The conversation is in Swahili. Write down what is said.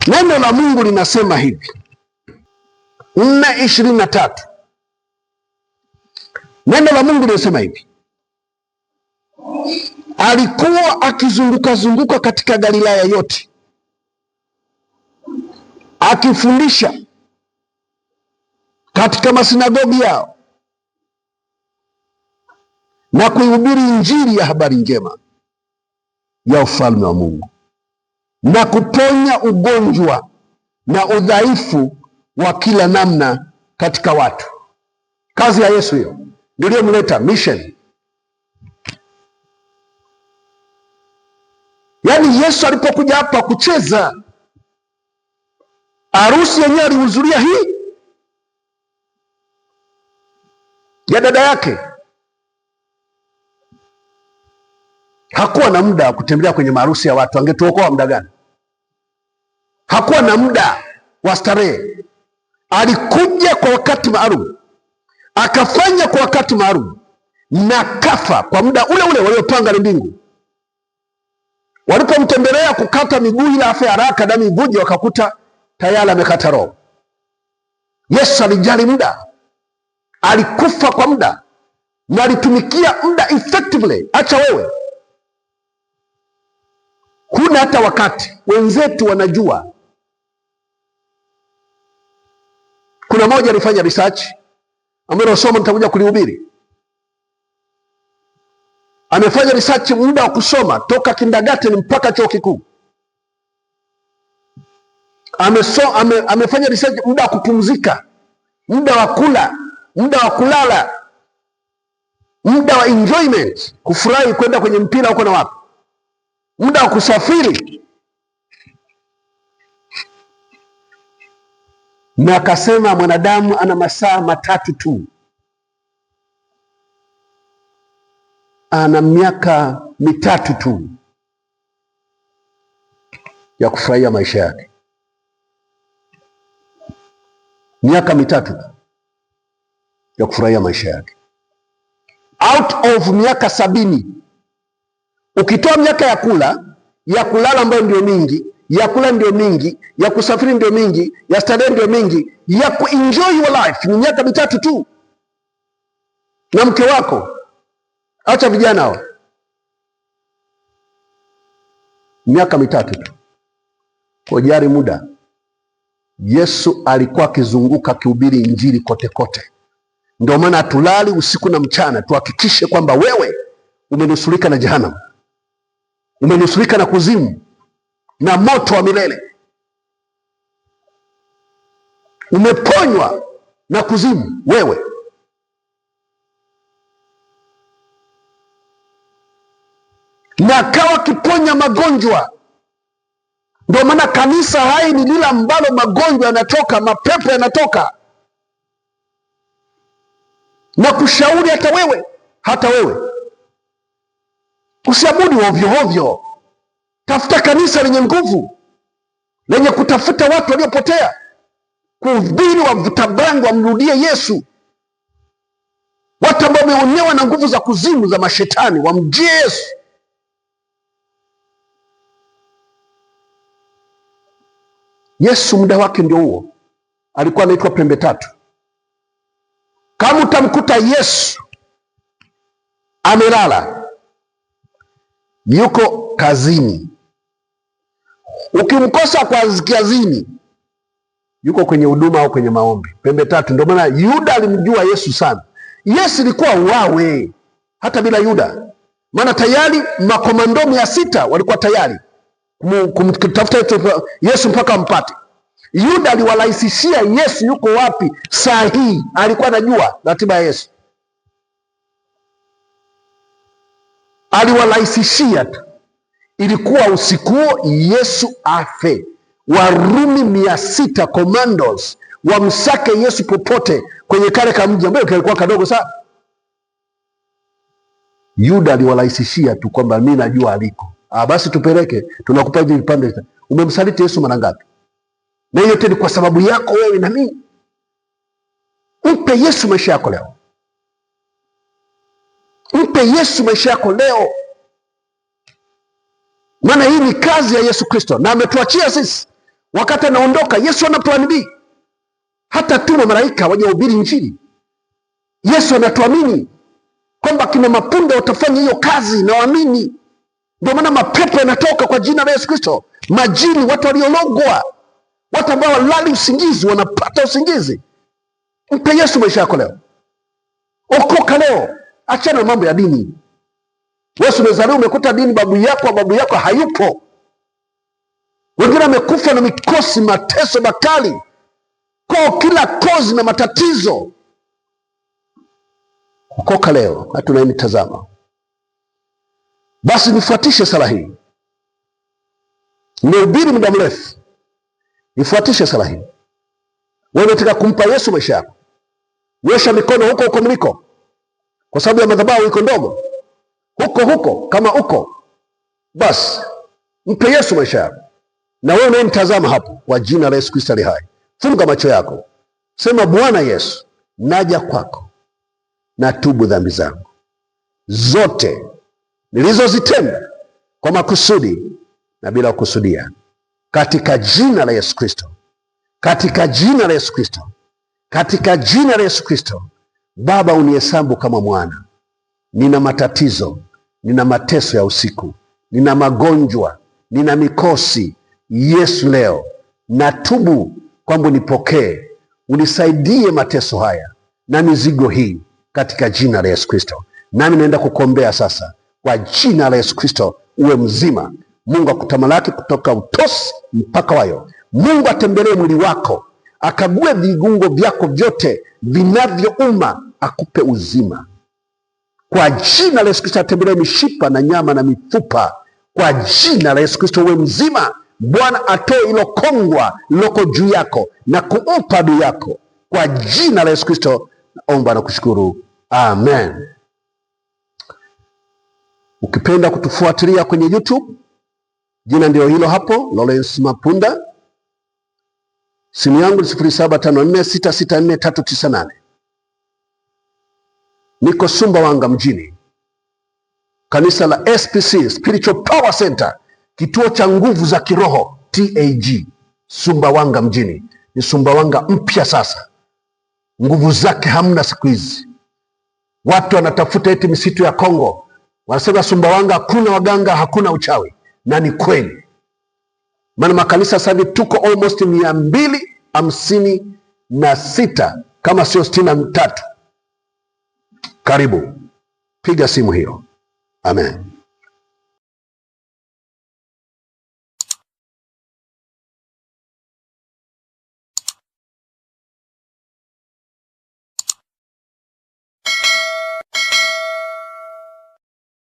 Neno la Mungu linasema hivi, 4:23. Neno la Mungu linasema hivi, alikuwa akizunguka katika Galilaya yote akifundisha katika masinagogi yao na kuihubiri Injili ya habari njema ya ufalme wa Mungu na kuponya ugonjwa na udhaifu wa kila namna katika watu. Kazi ya Yesu hiyo ndio iliyomleta mission. Yaani Yesu alipokuja hapa kucheza harusi yenyewe alihudhuria hii ya dada yake. Hakuwa na muda wa kutembelea kwenye maharusi ya watu, angetuokoa muda gani? Hakuwa na muda wa starehe. Alikuja kwa wakati maalum, akafanya kwa wakati maalum, na kafa kwa muda ule ule waliopanga na mbingu. Walipomtembelea kukata miguu ili afe haraka damu ivuje, wakakuta tayari amekata roho. Yesu alijali muda, alikufa kwa muda na alitumikia muda effectively. Acha wewe, huna hata wakati. Wenzetu wanajua. Kuna mmoja alifanya research ambayo somo nitakuja kulihubiri. Amefanya research muda wa kusoma toka kindergarten mpaka chuo kikuu. Amefanya research muda wa kupumzika, muda wa kula, muda wa kulala, muda wa enjoyment, kufurahi, kwenda kwenye mpira huko na wapi, muda wa kusafiri. Na akasema mwanadamu ana masaa matatu tu, ana miaka mitatu tu ya kufurahia maisha yake. Miaka mitatu tu ya kufurahia maisha yake, out of miaka 70. Ukitoa miaka ya kula, ya kulala ambayo ndio mingi, ya kula ndio mingi, ya kusafiri ndio mingi, ya starehe ndio mingi, ya kuenjoy your life ni miaka mitatu tu. Na mke wako, acha vijana hao, miaka mitatu tu. Kwa jari muda. Yesu alikuwa akizunguka akihubiri Injili kote kote. Ndio maana tulali usiku na mchana, tuhakikishe kwamba wewe umenusurika na jehanamu, umenusurika na kuzimu na moto wa milele, umeponywa na kuzimu wewe. Na akawa kiponya magonjwa. Ndio maana kanisa hai ni lile ambalo magonjwa yanatoka, mapepo yanatoka. Na kushauri hata wewe usiabudu ovyo ovyo. Tafuta kanisa lenye nguvu, lenye kutafuta watu waliopotea, kuhubiri wavuta bangi wamrudie Yesu. Watu ambao wameonewa na nguvu za kuzimu za mashetani wamjie Yesu. Yesu muda wake ndio huo. Alikuwa anaitwa pembe tatu. Kama utamkuta Yesu amelala, yuko kazini. Ukimkosa kwa kazini, yuko kwenye huduma au kwenye maombi. Pembe tatu. Ndio maana Yuda alimjua Yesu sana. Yesu ilikuwa uawe hata bila Yuda, maana tayari makomando 600 walikuwa tayari kumtafuta Yesu mpaka ampate. Yuda aliwarahisishia Yesu yuko wapi saa hii. Alikuwa anajua ratiba ya Yesu, aliwarahisishia tu. Ilikuwa usiku Yesu afe, Warumi 600 commandos wamsake Yesu popote kwenye kale kamji ambayo kilikuwa kadogo sana. Yuda aliwarahisishia tu kwamba mimi najua aliko. Basi tupeleke, tunakupa hivi vipande. Umemsaliti Yesu mara ngapi? Na hiyo tena kwa sababu yako wewe na mimi. Mpe Yesu maisha yako leo. Mpe Yesu maisha yako leo. Maana hii ni kazi ya Yesu Kristo na ametuachia sisi Wakati anaondoka, Yesu ana plan B. Hata tuma malaika waje wahubiri Injili. Yesu anatuamini kwamba kina mapunda watafanya hiyo kazi, na waamini. Ndio maana mapepo yanatoka kwa jina la Yesu Kristo. Majini, watu waliologwa, watu ambao walali usingizi wanapata usingizi. Mpe Yesu maisha yako leo. Okoka leo. Achana na mambo ya dini. Wewe umezaliwa umekuta dini babu yako hayupo. Wengine wamekufa na mikosi, mateso makali, kwa kila kozi na matatizo. Okoka leo. Hata unayenitazama, basi nifuatishe sala hii. Nimehubiri muda mrefu, nifuatishe sala hii. Wewe unataka kumpa Yesu maisha yako, nyosha mikono huko mliko, kwa sababu ya madhabahu iko ndogo huko. Kama uko, basi mpe Yesu maisha yako. Na wewe unayenitazama hapo, kwa jina la Yesu Kristo aliye hai, funga macho yako, sema: Bwana Yesu, naja kwako, natubu dhambi zangu zote nilizozitenda kwa makusudi na bila kukusudia, katika jina la Yesu Kristo, katika jina la Yesu Kristo, katika jina la Yesu Kristo. Baba, unihesabu kama mwana. Nina matatizo, nina mateso ya usiku, nina magonjwa, nina mikosi. Yesu, leo natubu kwamba unipokee, unisaidie mateso haya na mizigo hii, katika jina la Yesu Kristo. Nami naenda kukuombea sasa, kwa jina la Yesu Kristo, uwe mzima. Mungu akutamalaki kutoka utosi mpaka wayo. Mungu atembelee mwili wako, akague viungo vyako vyote vinavyouma, akupe uzima. Kwa jina la Yesu Kristo, atembelee mishipa na nyama na mifupa. Kwa jina la Yesu Kristo, uwe mzima. Bwana atoe ilo kongwa liloko juu yako na kumpa adui yako. Kwa jina la Yesu Kristo naomba na kushukuru, amen. Ukipenda kutufuatilia kwenye YouTube, jina ndio hilo hapo, Lawrence Mapunda. Simu yangu ni 0754664398. Niko Sumbawanga mjini, kanisa la SPC, Spiritual Power Center, kituo cha nguvu za kiroho TAG, Sumbawanga mjini. Ni Sumbawanga mpya sasa, nguvu zake hamna siku hizi. Watu wanatafuta eti misitu ya Kongo, wanasema Sumbawanga hakuna waganga, hakuna uchawi, na ni kweli. Maana makanisa sasa hivi tuko almost 256 kama sio 63. Karibu, piga simu hiyo. Amen.